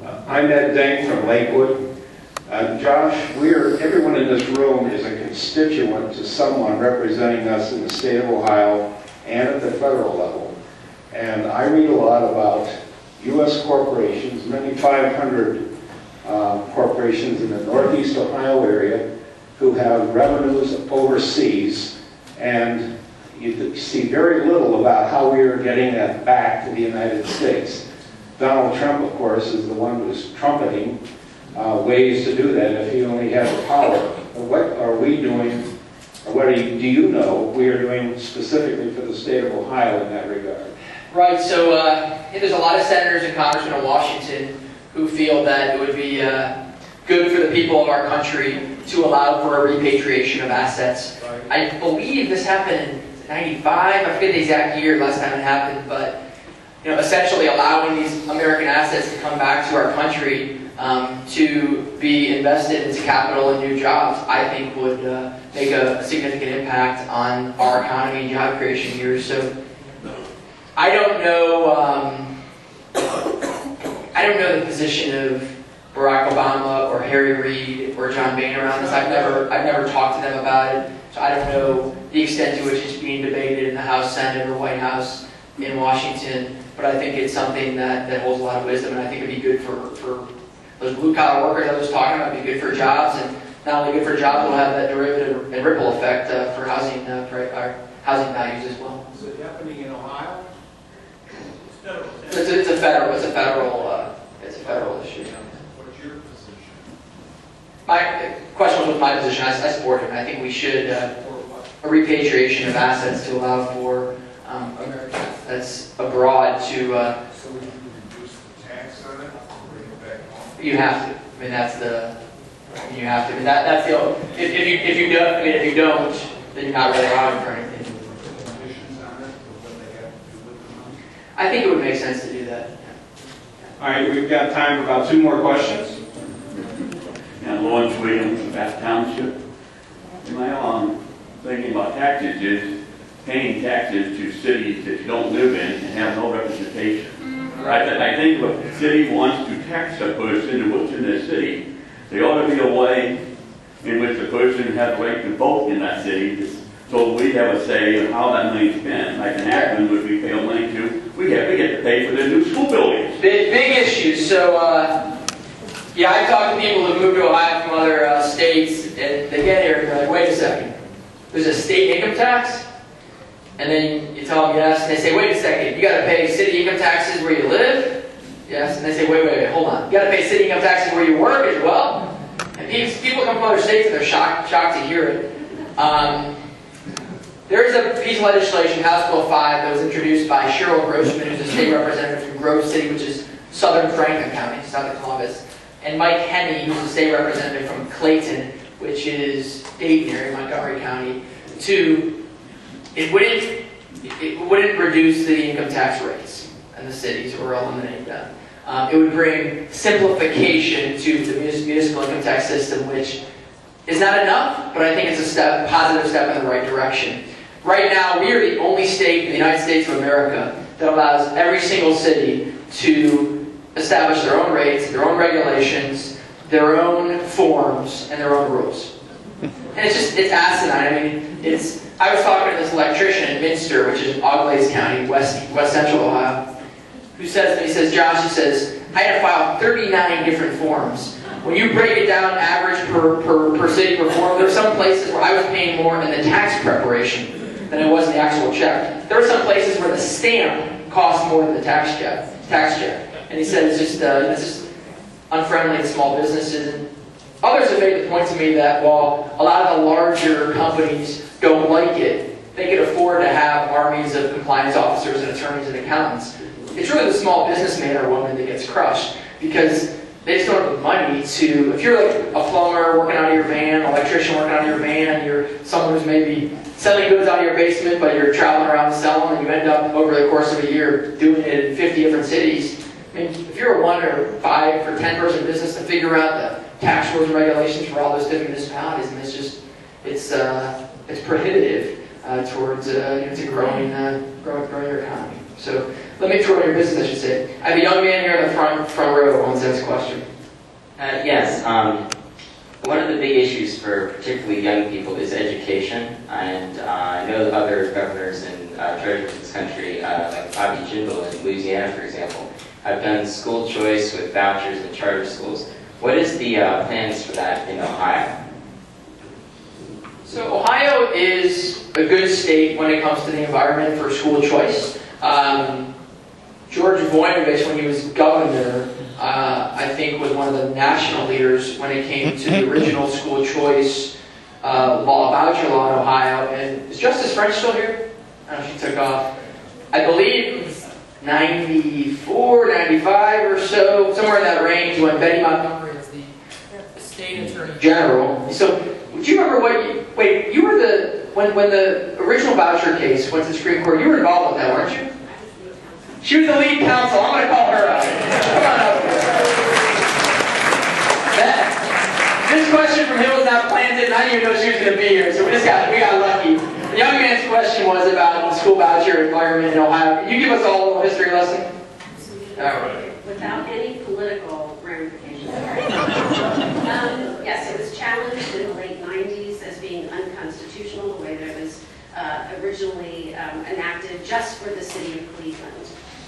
I'm Ed Dang from Lakewood. Josh, everyone in this room is a constituent to someone representing us in the state of Ohio and at the federal level. And I read a lot about U.S. corporations, many 500 corporations in the Northeast Ohio area who have revenues overseas, and you see very little about how we are getting that back to the United States. Donald Trump, of course, is the one who's trumpeting ways to do that if he only had the power. What are we doing, or what do you know we are doing specifically for the state of Ohio in that regard? Right, so there's a lot of senators and congressmen in Washington who feel that it would be good for the people of our country to allow for a repatriation of assets. I believe this happened in '95, I forget the exact year last time it happened, but essentially allowing these American assets to come back to our country to be invested into capital and new jobs, I think would make a significant impact on our economy and job creation here. So I don't know the position of Barack Obama or Harry Reid or John Boehner around this. I've never talked to them about it, so I don't know the extent to which it's being debated in the House, Senate, or White House in Washington. But I think it's something that holds a lot of wisdom, and I think it'd be good for those blue-collar workers I was talking about. It'd be good for jobs, and not only good for jobs, it'll have that derivative and ripple effect for housing values as well. Is it happening in Ohio? It's a federal issue. What's your position? My question was with my position. I support it. I think we should a repatriation of assets to allow for America that's abroad to. So we can reduce the tax on it and bring it back home? You have to. I mean, that's the. You have to. I mean, that's the. If you don't, I mean, if you don't, then you're not really allowing for anything. Conditions on it, or what they have to do with the money? I think it would make sense to do that. All right, we've got time for about 2 more questions. And Lawrence Williams from Bath Township. My thinking about taxes is paying taxes to cities that you don't live in and have no representation. I think if the city wants to tax a person who lives in the city, there ought to be a way in which the person has the right to vote in that city, so we have a say in how that money is spent. Like in Akron, which we pay money to, we get to pay for the new school buildings. Big issues. So, yeah, I've talked to people who moved to Ohio from other states, and they get here and they're like, wait a second, there's a state income tax? And then you tell them yes, and they say, wait a second, you got to pay city income taxes where you live? Yes, and they say, wait, hold on. You got to pay city income taxes where you work as well? And people come from other states and they're shocked to hear it. There's a piece of legislation, House Bill 5, that was introduced by Cheryl Grossman, who's a state representative from Grove City, which is southern Franklin County, south of Columbus, and Mike Henney, who's a state representative from Clayton, which is Dayton area, Montgomery County, it wouldn't reduce the income tax rates in the cities or eliminate them. It would bring simplification to the municipal income tax system, which is not enough, but I think it's a positive step in the right direction. Right now, we are the only state in the United States of America that allows every single city to establish their own rates, their own regulations, their own forms, and their own rules. And it's asinine. I mean, I was talking to this electrician in Minster, which is Auglaize County, west central Ohio, who says to me, he says, Josh, he says, I had to file 39 different forms. When you break it down average per city per form, there are some places where I was paying more in the tax preparation than it was in the actual check. There are some places where the stamp costs more than the tax check. And he said it's just unfriendly to small businesses. And others have made the point to me that while a lot of the larger companies don't like it, they can afford to have armies of compliance officers and attorneys and accountants. It's really the small businessman or woman that gets crushed, because they just don't have the money to, if you're like a plumber working out of your van, an electrician working out of your van, you're someone who's maybe selling goods out of your basement, but you're traveling around to sell them, and you end up over the course of a year doing it in 50 different cities. I mean, if you're a 1 or 5 or 10 person business to figure out the tax rules and regulations for all those different municipalities, and it's prohibitive towards to growing your economy. So Let me throw in your business, I should say. I have a young man here in the front row who wants to ask a question. Yes. One of the big issues for particularly young people is education, and I know that other governors and treasurers in this country, like Bobby Jindal in Louisiana, for example, have done school choice with vouchers and charter schools. What is the plans for that in Ohio? So Ohio is a good state when it comes to the environment for school choice. George Voinovich, when he was governor, I think was one of the national leaders when it came to the original school choice law, voucher law in Ohio. And is Justice French still here? I don't know if she took off. I believe 94, 95 or so, somewhere in that range when Betty Montgomery was the state attorney general. So, do you remember what you were when the original voucher case went to the Supreme Court, you were involved with that, weren't you? She was the lead counsel. I'm going to call her up. Come on up here. This question from him was not planted, and I didn't even know she was going to be here, so we got lucky. The young man's question was about the school voucher environment in Ohio. Can you give us all a little history lesson? All right. Without any political ramifications. Yes, it was challenged in the late 90s as being unconstitutional, the way that it was originally enacted just for the city of Cleveland.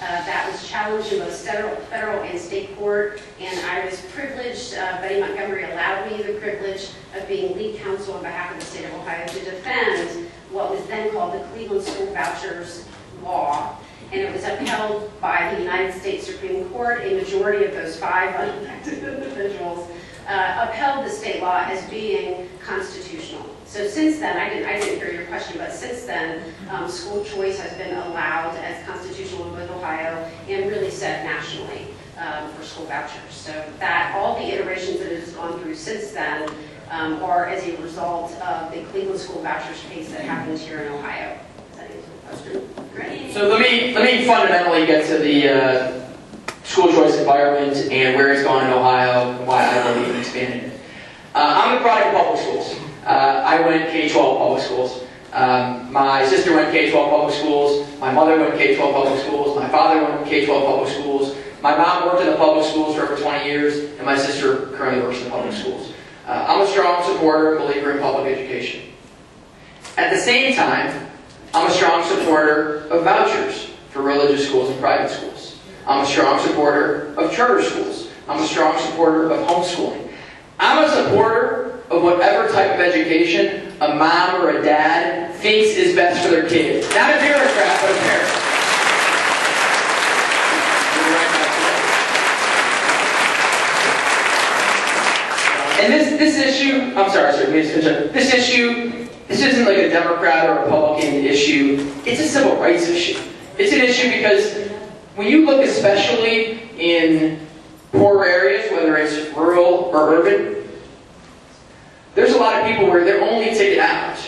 That was challenged in both federal and state court, and I was privileged, Betty Montgomery allowed me the privilege of being lead counsel on behalf of the state of Ohio to defend what was then called the Cleveland School Vouchers Law, and it was upheld by the United States Supreme Court. A majority of those 5 unelected individuals upheld the state law as being constitutional. So since then, I didn't hear your question, but since then, school choice has been allowed as constitutional in both Ohio and really set nationally for school vouchers. So that all the iterations that it has gone through since then are as a result of the Cleveland School Vouchers case that happened here in Ohio. Does that answer the question? Great. So let me fundamentally get to the school choice environment and where it's gone in Ohio and why I believe in expanding it. I'm a product of public schools. I went K-12 public schools. My sister went K-12 public schools. My mother went K-12 public schools. My father went K-12 public schools. My mom worked in the public schools for over 20 years, and my sister currently works in the public schools. I'm a strong supporter and believer in public education. At the same time, I'm a strong supporter of vouchers for religious schools and private schools. I'm a strong supporter of charter schools. I'm a strong supporter of homeschooling. I'm a supporter of whatever type of education a mom or a dad thinks is best for their kid. Not a bureaucrat, but a parent. And this issue, I'm sorry, sir, this issue, this isn't like a Democrat or Republican issue. It's a civil rights issue. It's an issue because when you look especially in poor areas, whether it's rural or urban, there's a lot of people where their only ticket out,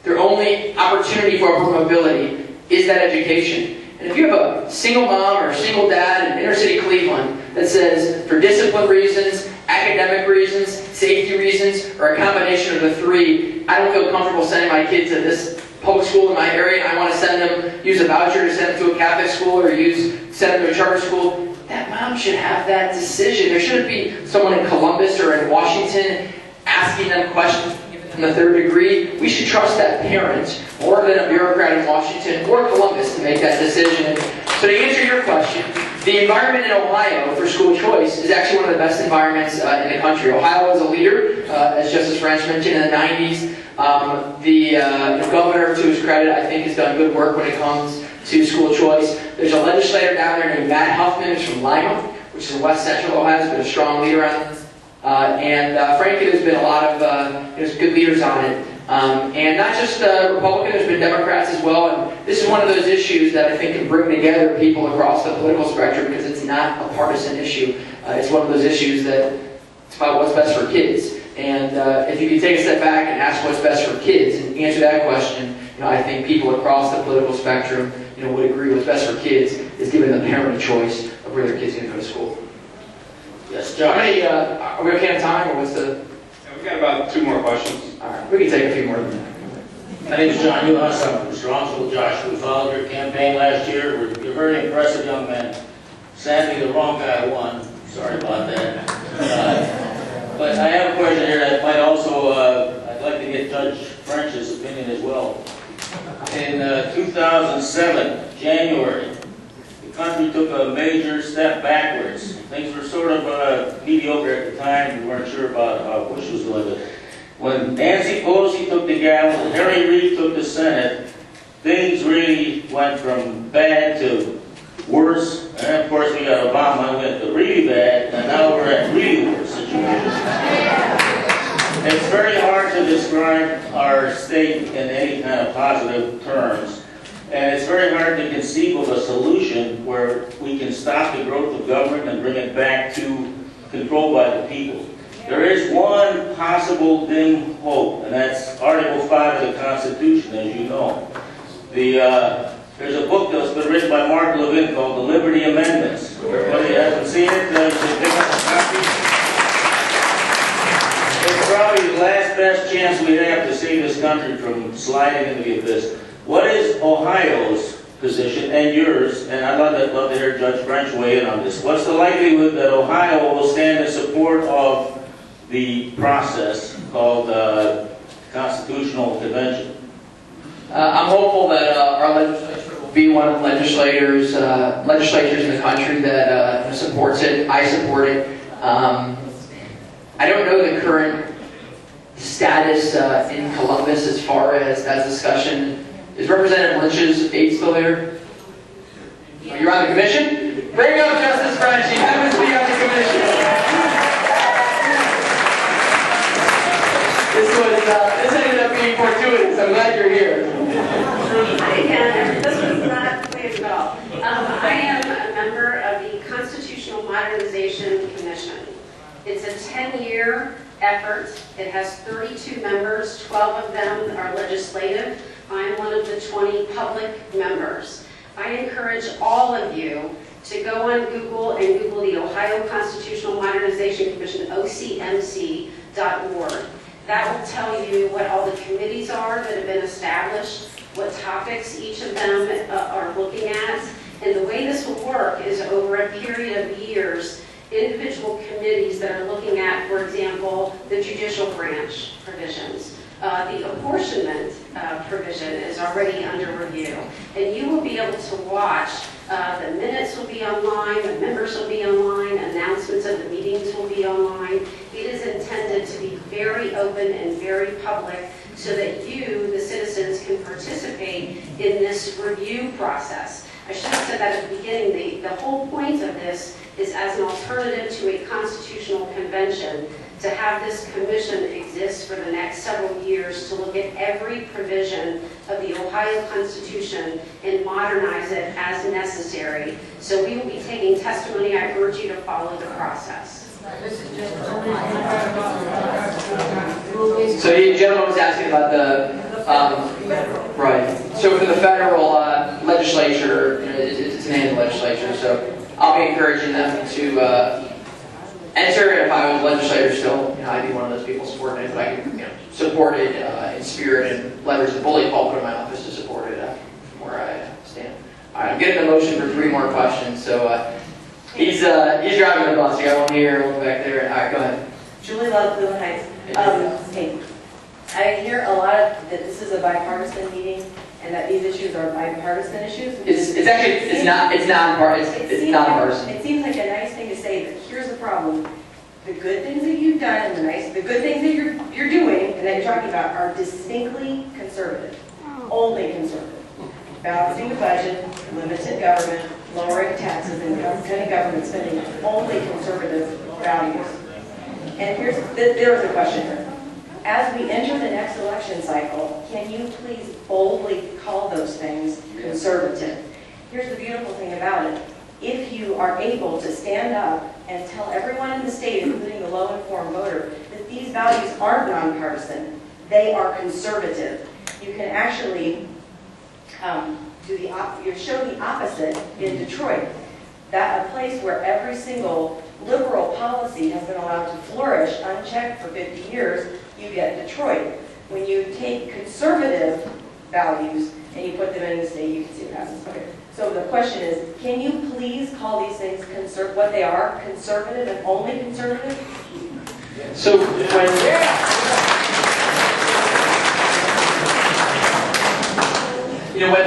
their only opportunity for upward mobility is that education. And if you have a single mom or a single dad in inner city Cleveland that says, for discipline reasons, academic reasons, safety reasons, or a combination of the three, I don't feel comfortable sending my kids to this public school in my area, and I want to send them, use a voucher to send them to a Catholic school or send them to a charter school, that mom should have that decision. There shouldn't be someone in Columbus or in Washington asking them questions in the third degree. We should trust that parent more than a bureaucrat in Washington or Columbus to make that decision. So to answer your question, the environment in Ohio for school choice is actually one of the best environments in the country. Ohio is a leader, as Justice French mentioned, in the 90s. The governor, to his credit, I think has done good work when it comes to school choice. There's a legislator down there named Matt Huffman, who's from Lima, which is in west central Ohio, has been a strong leader on this. Frankly, there's been a lot of there's good leaders on it. And not just Republicans, there's been Democrats as well. And this is one of those issues that I think can bring together people across the political spectrum because it's not a partisan issue. It's one of those issues that it's about what's best for kids. And if you can take a step back and ask what's best for kids and answer that question, I think people across the political spectrum would agree what's best for kids is giving the parent a choice of where their kids can go to school. Yes, Josh. How many, are we okay on time, or what's the... Yeah, we've got about 2 more questions. All right, we can take a few more than that. My name is John Newhouse. I'm from Strongsville. Josh, we followed your campaign last year. You're a very impressive young man. Sadly, the wrong guy won. Sorry about that. But I have a question here that might also, I'd like to get Judge French's opinion as well. In 2007, January, the country took a major step backwards. Things were sort of mediocre at the time. We weren't sure about how Bush was doing it. When Nancy Pelosi took the gavel and Harry Reid took the Senate, things really went from bad to worse. And of course, we got Obama, went to really bad, and now we're at really worse situation. It's very hard to describe our state in any kind of positive terms. And it's very hard to conceive of a solution where we can stop the growth of government and bring it back to control by the people. There is one possible dim hope, and that's Article 5 of the Constitution, as you know. There's a book that's been written by Mark Levin called The Liberty Amendments. Everybody hasn't seen it, you should pick up a copy. It's probably the last best chance we have to save this country from sliding into the abyss. What is Ohio's position and yours? And I'd love to hear Judge French weigh in on this. What's the likelihood that Ohio will stand in support of the process called Constitutional Convention? I'm hopeful that our legislature will be one of the legislatures in the country that supports it. I support it. I don't know the current status in Columbus as far as that discussion. Is Representative Lynch's aide still there? Oh, you're on the commission? Bring up Justice French. He happens to be on the commission. This ended up being fortuitous. I'm glad you're here. Hi again. This was not planned at all. I am a member of the Constitutional Modernization Commission. It's a 10-year effort. It has 32 members. 12 of them are legislative. I'm one of the 20 public members. I encourage all of you to go on Google and Google the Ohio Constitutional Modernization Commission, ocmc.org. That will tell you what all the committees are that have been established, what topics each of them are looking at. And the way this will work is over a period of years, individual committees that are looking at, for example, the judicial branch provisions. The apportionment provision is already under review. And you will be able to watch, the minutes will be online, the members will be online, announcements of the meetings will be online. It is intended to be very open and very public so that you, the citizens, can participate in this review process. I should have said that at the beginning. The whole point of this is as an alternative to a constitutional convention, to have this commission exist for the next several years to look at every provision of the Ohio Constitution and modernize it as necessary. So we will be taking testimony. I urge you to follow the process. So the gentleman was asking about the, right. So for the federal legislature, it's an annual legislature, so I'll be encouraging them to enter, and if I was a legislator still, I'd be one of those people supporting it, but I can support it in spirit and leverage the bully pulpit in my office to support it from where I stand. All right, I'm getting a motion for 3 more questions, so he's driving the bus. You got one here, one back there. All right, go ahead. Julie Love, Blue Heights. Hey, I hear a lot of that this is a bipartisan meeting and that these issues are bipartisan issues. It's actually, it's nonpartisan. It seems like a nice thing to say, but here's the problem. The good things that you've done and the good things that you're doing and that you're talking about are distinctly conservative. Only conservative. Balancing the budget, limited government, lowering taxes, and cutting government spending, only conservative values. And there's a question here. As we enter the next election cycle, can you please boldly call those things conservative? Here's the beautiful thing about it. If you are able to stand up and tell everyone in the state, including the low-informed voter, that these values aren't nonpartisan, they are conservative, you can actually show the opposite in Detroit. That a place where every single liberal policy has been allowed to flourish unchecked for 50 years, you get Detroit. when you take conservative values and you put them in the state, you can see what happens. Okay. So the question is, can you please call these things what they are, conservative and only conservative? So when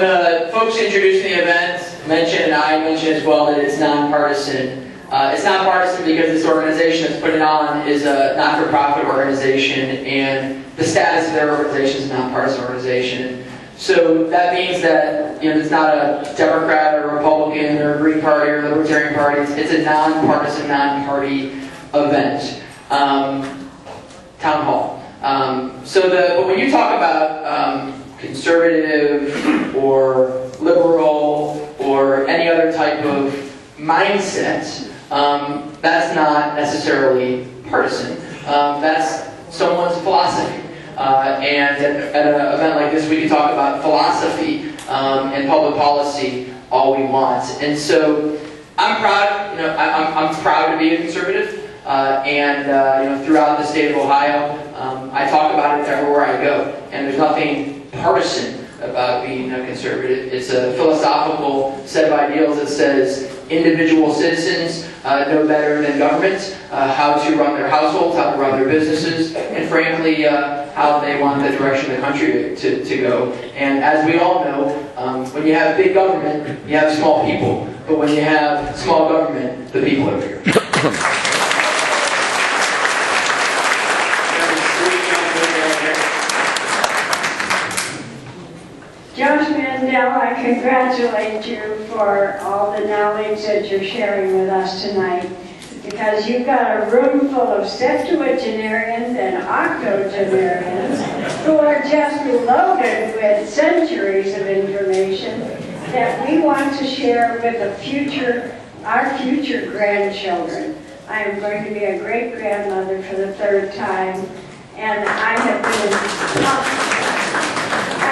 the folks introducing the event mentioned, and I mentioned as well, that it's nonpartisan. It's nonpartisan because this organization that's put it on is a not-for-profit organization, and the status of their organization is a nonpartisan organization. So that means that it's not a Democrat or Republican or Green Party or Libertarian Party. It's a nonpartisan, non-party event. Town hall. But when you talk about conservative or liberal or any other type of mindset, that's not necessarily partisan. That's someone's philosophy. And at an event like this, we can talk about philosophy and public policy all we want. And so I'm proud. I'm proud to be a conservative. Throughout the state of Ohio, I talk about it everywhere I go. And there's nothing partisan about being a conservative. It's a philosophical set of ideals that says individual citizens know better than government how to run their households, how to run their businesses, and frankly, how they want the direction of the country to go. And as we all know, when you have big government, you have small people. But when you have small government, the people are bigger. Josh Mandel, I congratulate you for all the knowledge that you're sharing with us tonight, because you've got a room full of septuagenarians and octogenarians who are just loaded with centuries of information that we want to share with our future grandchildren. I am going to be a great-grandmother for the 3rd time, and I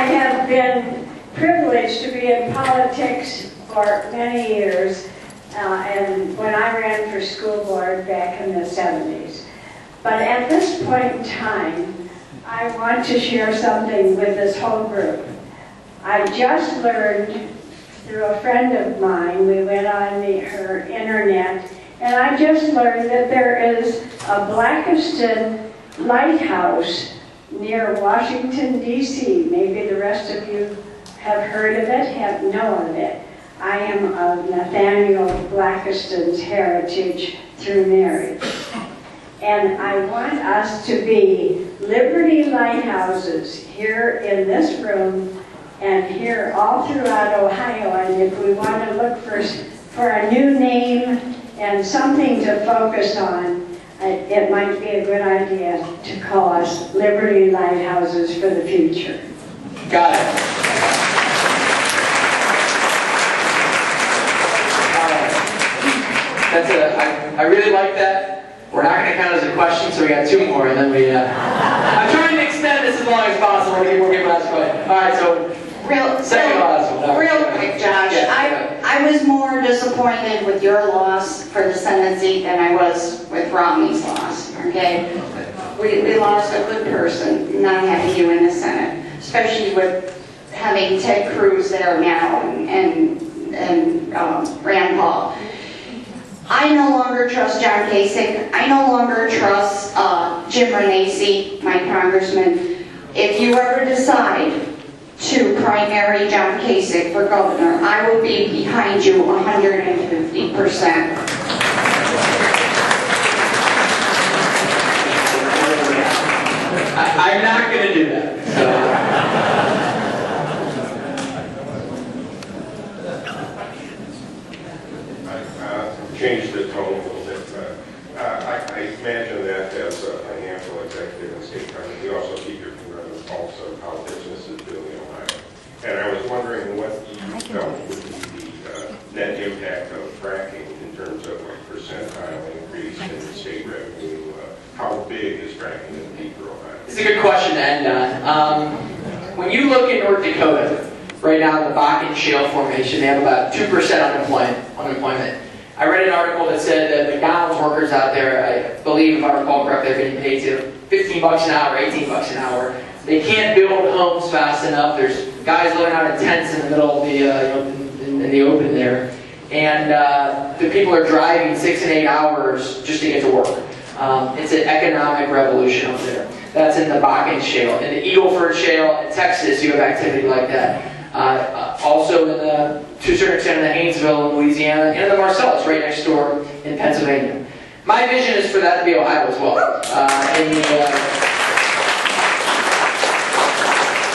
have been privileged to be in politics for many years, and when I ran for school board back in the 70s. But at this point in time, I want to share something with this whole group. I just learned through a friend of mine, we went on her internet, and I just learned that there is a Blackiston lighthouse near Washington, D.C. Maybe the rest of you have heard of it, know of it. I am of Nathaniel Blackiston's heritage through marriage. And I want us to be Liberty Lighthouses here in this room and here all throughout Ohio. And if we want to look for a new name and something to focus on, it might be a good idea to call us Liberty Lighthouses for the future. Got it. I really like that. We're not going to count as a question, so we got 2 more, and then we. I'm trying to extend this as long as possible to get more people ask questions. All right, so real quick, Josh. Yeah. I was more disappointed with your loss for the Senate seat than I was with Romney's loss. Okay, we lost a good person, not having you in the Senate, especially with having Ted Cruz there now and Rand Paul. I no longer trust John Kasich. I no longer trust Jim Renacci, my congressman. If you ever decide to primary John Kasich for governor, I will be behind you 150%. I'm not going to do that. So. Change the tone a little bit. I imagine that as a financial executive in state government, you also keep your finger on the pulse of how business is doing in Ohio. And I was wondering what you felt would be the net impact of fracking in terms of like percentile increase in state revenue. How big is fracking going to be for Ohio? It's a good question to end on. When you look at North Dakota, right now in the Bakken Shale Formation, they have about 2% unemployment. I read an article that said that McDonald's workers out there, I believe if I recall correctly, they're getting paid to $15 an hour, $18 an hour. They can't build homes fast enough. There's guys living out in tents in the middle of the, in the open there. And the people are driving 6 and 8 hours just to get to work. It's an economic revolution up there. That's in the Bakken Shale. In the Eagleford Shale in Texas, you have activity like that. Also, to a certain extent, in the Haynesville in Louisiana, and in the Marcellus, right next door in Pennsylvania. My vision is for that to be Ohio as well.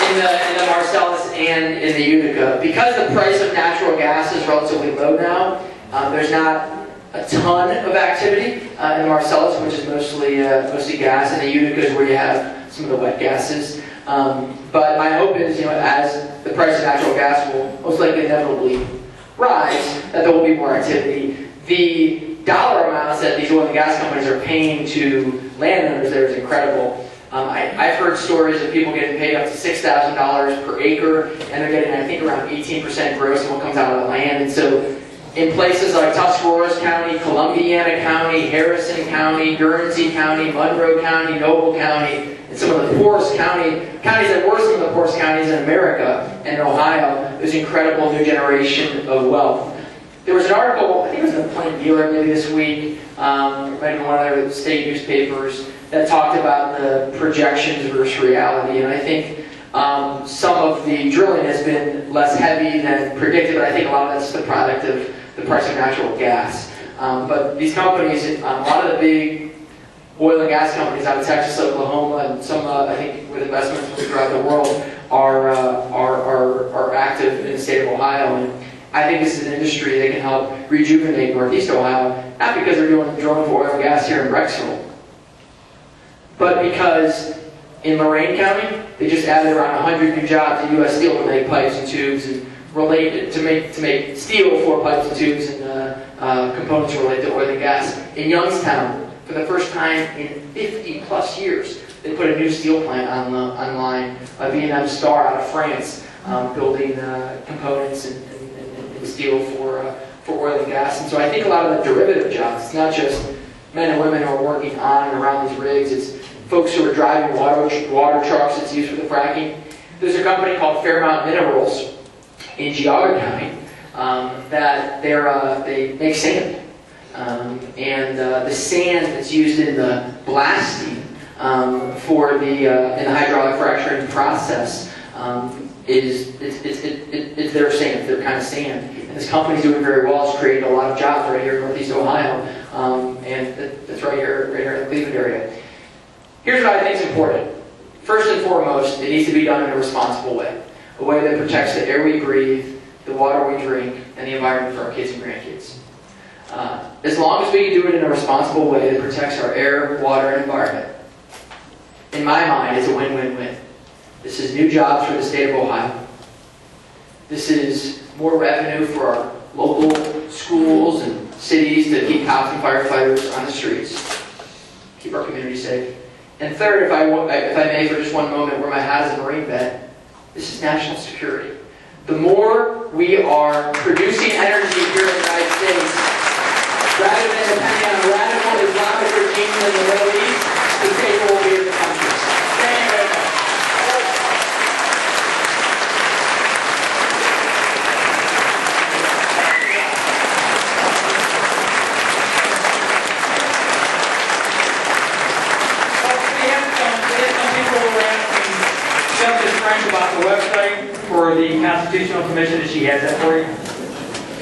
In the Marcellus and in the Utica. Because the price of natural gas is relatively low now, there's not a ton of activity in the Marcellus, which is mostly gas, and the Utica is where you have some of the wet gases. But my hope is, as the price of natural gas will most likely inevitably rise, that there will be more activity. The dollar amounts that these oil and gas companies are paying to landowners there is incredible. I've heard stories of people getting paid up to $6,000 per acre, and they're getting, I think, around 18% gross on what comes out of the land. And so in places like Tuscarawas County, Columbiana County, Harrison County, Guernsey County, Monroe County, Noble County, and some of the poorest counties that were some of the poorest counties in America and in Ohio, there's incredible new generation of wealth. There was an article, I think it was in the Plain Dealer maybe this week, right in one of the state newspapers, that talked about the projections versus reality. And I think some of the drilling has been less heavy than predicted, but I think a lot of that's the product of the price of natural gas. But these companies, a lot of the big oil and gas companies out of Texas, Oklahoma, and some, I think, with investments throughout the world, are active in the state of Ohio. And I think this is an industry that can help rejuvenate Northeast Ohio, not because they're doing drilling for oil and gas here in Brecksville, but because in Lorain County, they just added around 100 new jobs at U.S. Steel to make pipes and tubes and to make steel for pipes and tubes and components related to oil and gas. In Youngstown, for the first time in 50 plus years, they put a new steel plant online. Vietnam Star out of France, building components and steel for oil and gas. And so I think a lot of the derivative jobs, it's not just men and women who are working on and around these rigs, it's folks who are driving water trucks that's used for the fracking. There's a company called Fairmount Minerals in Geauga County that they make sand. And the sand that's used in the blasting for in the hydraulic fracturing process it's their sand, their kind of sand. And this company's doing very well. It's created a lot of jobs right here in Northeast Ohio, and that's right here in the Cleveland area. Here's what I think is important. First and foremost, it needs to be done in a responsible way, a way that protects the air we breathe, the water we drink, and the environment for our kids and grandkids. As long as we can do it in a responsible way that protects our air, water, and environment, in my mind, it's a win-win-win. This is new jobs for the state of Ohio. This is more revenue for our local schools and cities to keep cops and firefighters on the streets, keep our community safe. And third, if I may for just one moment, wear my hat as a Marine vet, this is national security. The more we are producing energy here in the United States, rather than depending on radical Islamic regimes in the Middle East, the safer will be in the country. Thank you very much. About the website for the Constitutional Commission, and she has that for you.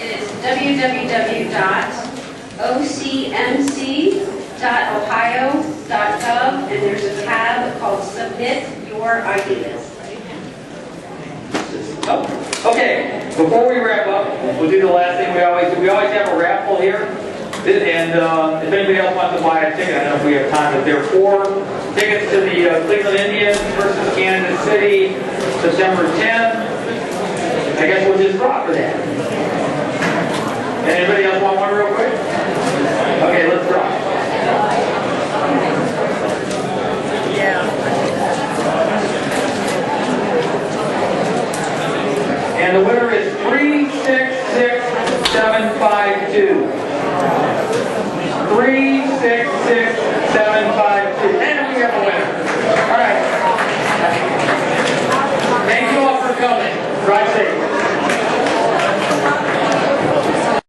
It is www.ocmc.ohio.gov, and there's a tab called Submit Your Ideas. Okay, before we wrap up, we'll do the last thing we always do. We always have a raffle here. And if anybody else wants to buy a ticket, I don't know if we have time, but there are 4 tickets to the Cleveland Indians versus Kansas City, September 10th. I guess we'll just draw for that. Anybody else want one real quick?